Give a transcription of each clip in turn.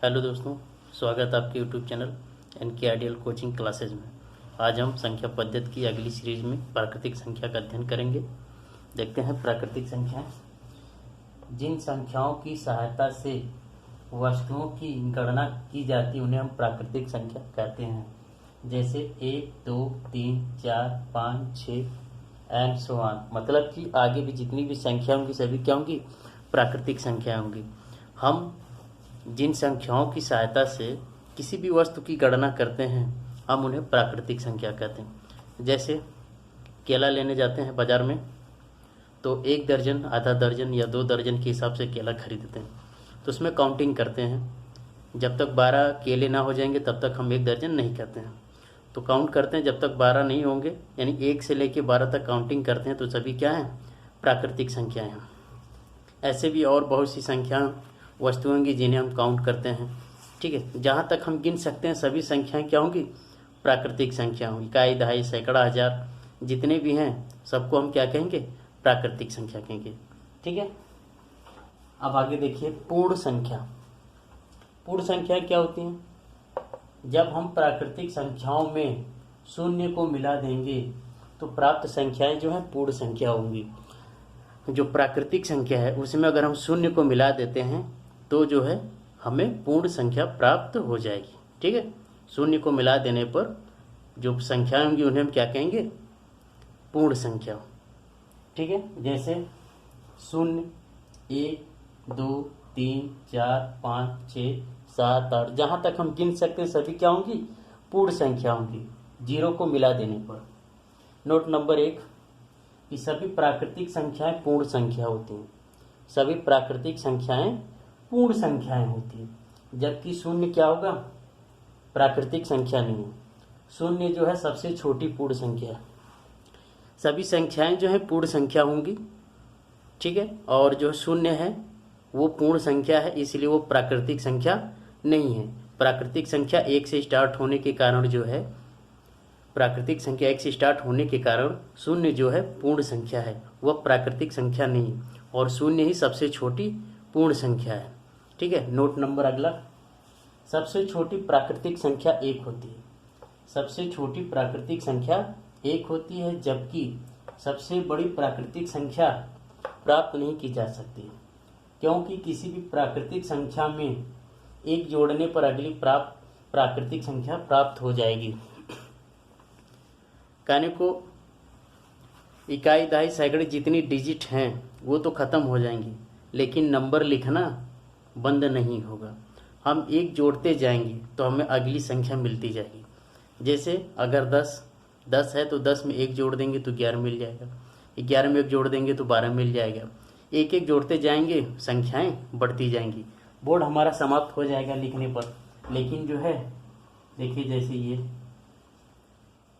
Hello दोस्तों, स्वागत है आपके YouTube channel NK ideal coaching classes में। आज हम संख्या पद्धति की अगली सीरीज में प्राकृतिक संख्या का अध्ययन करेंगे। देखते हैं प्राकृतिक संख्याएं। जिन संख्याओं की सहायता से वस्तुओं की गणना की जाती है उन्हें हम प्राकृतिक संख्या कहते हैं। जैसे 1, 2, 3, 4, 5, 6 एंड सो ऑन। मतलब कि आगे भी जितनी भी संख्या होंगी सभी क्या होंगी? प्राकृतिक संख्या होंगी। हम जिन संख्याओं की सहायता से किसी भी वस्तु की गणना करते हैं हम उन्हें प्राकृतिक संख्या कहते हैं। जैसे केला लेने जाते हैं बाजार में तो 1 दर्जन, आधा दर्जन या 2 दर्जन के हिसाब से केला खरीदते हैं, तो उसमें काउंटिंग करते हैं। जब तक 12 केले ना हो जाएंगे तब तक हम 1 दर्जन नहीं कहते हैं। तो काउंट करते हैं, जब तक 12 नहीं होंगे यानी 1 से लेके 12 तक काउंटिंग करते हैं तो सभी क्या हैं? प्राकृतिक संख्याएं हैं। ऐसे भी और बहुत सी संख्या वस्तुएं होंगी जिन्हें हम काउंट करते हैं। ठीक है, जहाँ तक हम गिन सकते हैं सभी संख्याएं क्या होंगी? प्राकृतिक संख्या होंगी। इकाई, दहाई, सैकड़ा, हजार जितने भी हैं सबको हम क्या कहेंगे? प्राकृतिक संख्या कहेंगे। ठीक है, अब आगे देखिए पूर्ण संख्या। पूर्ण संख्या क्या होती हैं? जब हम प्राकृतिक संख्याओं में शून्य को मिला देंगे तो प्राप्त संख्याएं जो है पूर्ण संख्या होंगी। जो प्राकृतिक संख्या है उसमें अगर हम शून्य को मिला देते हैं तो जो है हमें पूर्ण संख्या प्राप्त हो जाएगी। ठीक है, शून्य को मिला देने पर जो संख्याएं होंगी उन्हें हम क्या कहेंगे? पूर्ण संख्या। ठीक है, जैसे 0, 1, 2, 3, 4, 5, 6, 7, 8 जहाँ तक हम गिन सकते हैं सभी क्या होंगी? पूर्ण संख्या होंगी, 0 को मिला देने पर। नोट नंबर 1 कि सभी प्राकृतिक संख्याएं पूर्ण संख्या होती हैं। सभी प्राकृतिक संख्याएं पूर्ण संख्याएं होती हैं, जबकि शून्य क्या होगा? प्राकृतिक संख्या नहीं है। शून्य जो है सबसे छोटी पूर्ण संख्या है। सभी संख्याएं जो है पूर्ण संख्या होंगी। ठीक है, और जो शून्य है वो पूर्ण संख्या है, इसलिए वो प्राकृतिक संख्या नहीं है। प्राकृतिक संख्या 1 से स्टार्ट होने के कारण जो है प्राकृतिक संख्या 1 से स्टार्ट होने के कारण शून्य जो है पूर्ण संख्या है, वह प्राकृतिक संख्या नहीं। और शून्य ही सबसे छोटी पूर्ण संख्या है। ठीक है, नोट नंबर अगला, सबसे छोटी प्राकृतिक संख्या 1 होती है। सबसे छोटी प्राकृतिक संख्या 1 होती है, जबकि सबसे बड़ी प्राकृतिक संख्या प्राप्त नहीं की जा सकती, क्योंकि किसी भी प्राकृतिक संख्या में 1 जोड़ने पर अगली प्राकृतिक संख्या प्राप्त हो जाएगी। कहने को इकाई, दहाई, सैकड़े जितनी डिजिट हैं वो तो ख़त्म हो जाएंगी, लेकिन नंबर लिखना बंद नहीं होगा। हम 1 जोड़ते जाएंगे तो हमें अगली संख्या मिलती जाएगी। जैसे अगर 10 है तो 10 में 1 जोड़ देंगे तो 11 मिल जाएगा, 11 में 1 जोड़ देंगे तो 12 मिल जाएगा। एक एक जोड़ते जाएंगे, संख्याएं बढ़ती जाएंगी। बोर्ड हमारा समाप्त हो जाएगा लिखने पर, लेकिन जो है देखिए जैसे ये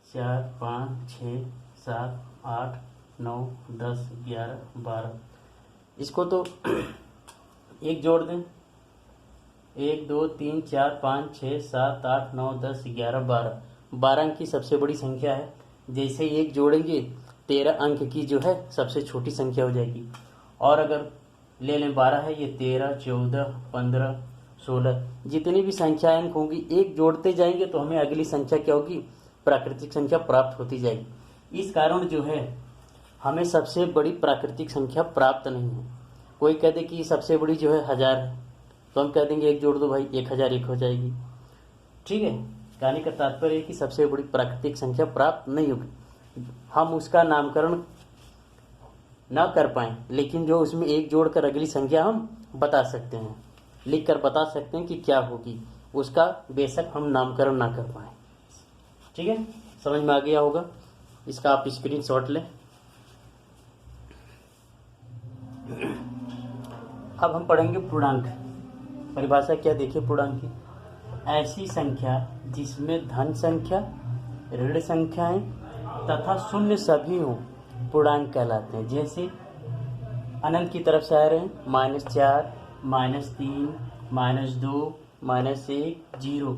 4, 5, 6, 7, 8, 9, 10, 11, 12, इसको तो 1 जोड़ दें, 1, 2, 3, 4, 5, 6, 7, 8, 9, 10, 11, 12, 12 अंक की सबसे बड़ी संख्या है। जैसे 1 जोड़ेंगे 13 अंक की जो है सबसे छोटी संख्या हो जाएगी। और अगर ले लें 12 है, ये 13, 14, 15, 16 जितनी भी संख्या अंक होंगी 1 जोड़ते जाएंगे तो हमें अगली संख्या क्या होगी? प्राकृतिक संख्या प्राप्त होती जाएगी। इस कारण जो है हमें सबसे बड़ी प्राकृतिक संख्या प्राप्त नहीं है। कोई कह दे कि सबसे बड़ी जो है 1000 है तो हम कह देंगे 1 जोड़ दो भाई, 1001 हो जाएगी। ठीक है, कहने का तात्पर्य है कि सबसे बड़ी प्राकृतिक संख्या प्राप्त नहीं होगी। हम उसका नामकरण ना कर पाएं, लेकिन जो उसमें 1 जोड़कर अगली संख्या हम बता सकते हैं, लिख कर बता सकते हैं कि क्या होगी, उसका बेशक हम नामकरण ना कर पाएं। ठीक है, समझ में आ गया होगा। इसका आप स्क्रीनशॉट लें। अब हम पढ़ेंगे पूर्णांक। परिभाषा क्या देखिए पूर्णांक की? ऐसी संख्या जिसमें धन संख्या, ऋण संख्याएं तथा शून्य सभी हों पूर्णांक कहलाते हैं। जैसे अनंत की तरफ से आ रहे हैं -4, -3, -2, -1, 0,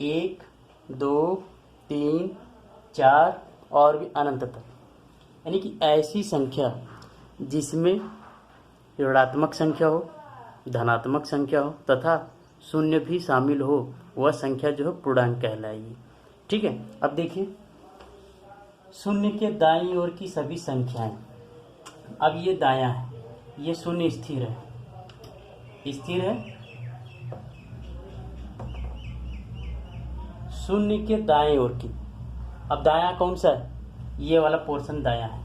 1, 2, 3, 4 और भी अनंत तक। यानी कि ऐसी संख्या जिसमें ऋणात्मक संख्या हो, धनात्मक संख्या हो तथा शून्य भी शामिल हो वह संख्या जो है पूर्णांक कहलाएगी। ठीक है, अब देखिए शून्य के दाईं ओर की सभी संख्याएं, अब ये दायां है, ये शून्य स्थिर है, स्थिर है। शून्य के दाएं ओर की, अब दायां कौन सा है, ये वाला पोर्शन दायां है,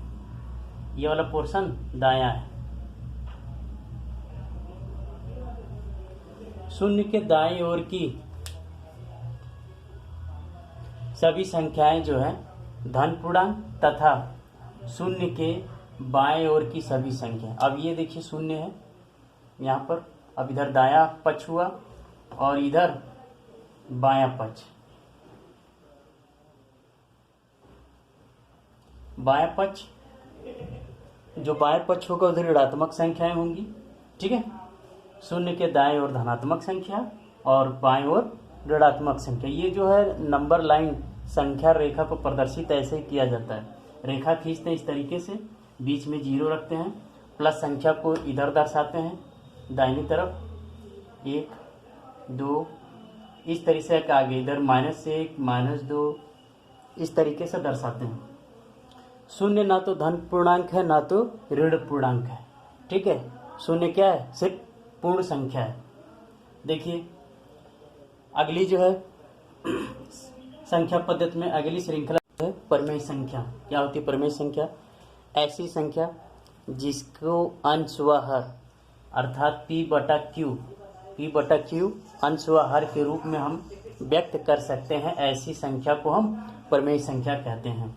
ये वाला पोर्शन दायां है। शून्य के दाईं ओर की सभी संख्याएं जो है धन पूर्णांक तथा शून्य के बाएं ओर की सभी संख्या। अब ये देखिए शून्य है यहाँ पर, अब इधर दायां पक्ष हुआ और इधर बायां पक्ष। बायां पक्ष, जो बाएं पक्ष होगा उधर ऋणात्मक संख्याएं होंगी। ठीक है, शून्य के दाएं ओर धनात्मक संख्या और बाएं ओर ऋणात्मक संख्या। ये जो है नंबर लाइन संख्या रेखा को प्रदर्शित ऐसे ही किया जाता है। रेखा खींचते हैं इस तरीके से, बीच में 0 रखते हैं, प्लस संख्या को इधर दर्शाते हैं दाहिनी तरफ, 1 2, इस तरीके से आगे इधर -1 -2, इस तरीके से दर्शाते हैं। शून्य ना तो धन पूर्णांक है ना तो ऋण पूर्णांक है। ठीक है, शून्य क्या है, सिर्फ पूर्ण संख्या है। देखिए अगली जो है संख्या पद्धति में अगली श्रृंखला है परिमेय संख्या। क्या होती है परिमेय संख्या? ऐसी संख्या जिसको अंश व हर अर्थात P बटा Q अंश व हर के रूप में हम व्यक्त कर सकते हैं, ऐसी संख्या को हम परिमेय संख्या कहते हैं।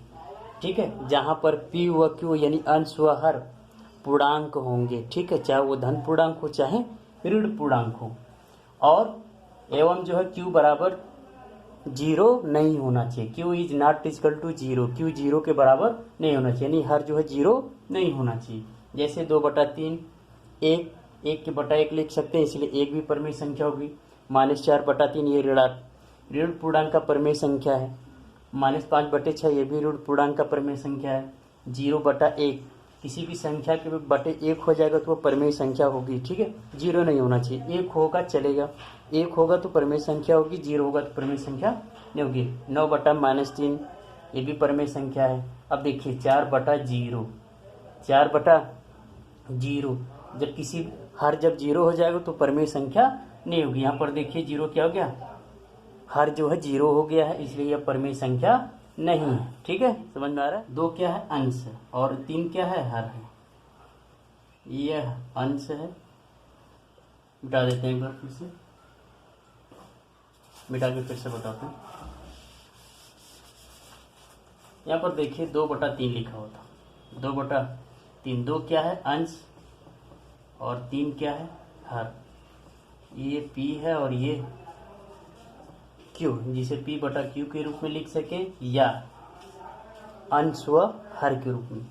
ठीक है, जहाँ पर P व Q यानी अंश व हर पूर्णांक होंगे। ठीक है, चाहे वो धन पूर्णांक हो चाहे ऋण पूर्णांक हो, और एवं जो है Q बराबर 0 नहीं होना चाहिए। Q is not equal to 0, Q 0 के बराबर नहीं होना चाहिए, यानी हर जो है 0 नहीं होना चाहिए। जैसे 2/3 1 के बटा 1 लिख सकते हैं, इसलिए 1 भी परिमेय संख्या होगी। -4/3 ये ऋण पूर्णांक का परिमेय संख्या है। -5/6 ये भी ऋण पूर्णांक का परिमेय संख्या है। 0/1 किसी भी संख्या के बटे 1 हो जाएगा तो वो परिमेय संख्या होगी। ठीक है, 0 नहीं होना चाहिए, 1 होगा चलेगा, 1 होगा तो परिमेय संख्या होगी, 0 होगा तो परिमेय संख्या नहीं होगी। 9/-3 ये भी परिमेय संख्या है। अब देखिए 4/0 जब किसी हर जब 0 हो जाएगा तो परिमेय संख्या नहीं होगी। यहाँ पर देखिए 0 क्या हो गया, हर जो है 0 हो गया है, इसलिए यह परिमेय संख्या नहीं है। ठीक है, समझ में आ रहा है? 2 क्या है, अंश है, और 3 क्या है, हर है। यह अंश है, मिटा देते हैं एक बार फिर से, मिटा के फिर से बताते हैं। यहाँ पर देखिए 2/3 लिखा हुआ था, 2/3। 2 क्या है, अंश, और 3 क्या है, हर। ये P है और ये Q, जिसे P/Q के रूप में लिख सके या अंश व हर के रूप में।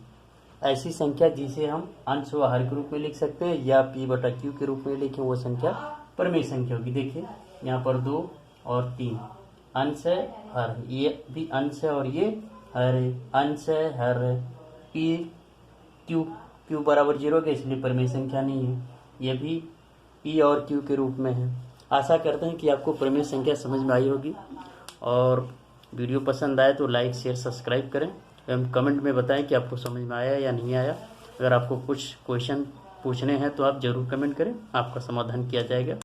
ऐसी संख्या जिसे हम अंश व हर के रूप में लिख सकते हैं या P/Q के रूप में लिखें, वो संख्या परिमेय संख्या होगी। देखिए यहाँ पर 2 और 3 अंश है, हर है, ये भी अंश है और ये हर है, अंश है, हर है। Q बराबर 0 के, इसलिए परिमेय संख्या नहीं है। ये भी P और Q के रूप में है। आशा करते हैं कि आपको परिमेय संख्या समझ में आई होगी, और वीडियो पसंद आए तो लाइक शेयर सब्सक्राइब करें एवं कमेंट में बताएं कि आपको समझ में आया या नहीं आया। अगर आपको कुछ क्वेश्चन पूछने हैं तो आप ज़रूर कमेंट करें, आपका समाधान किया जाएगा।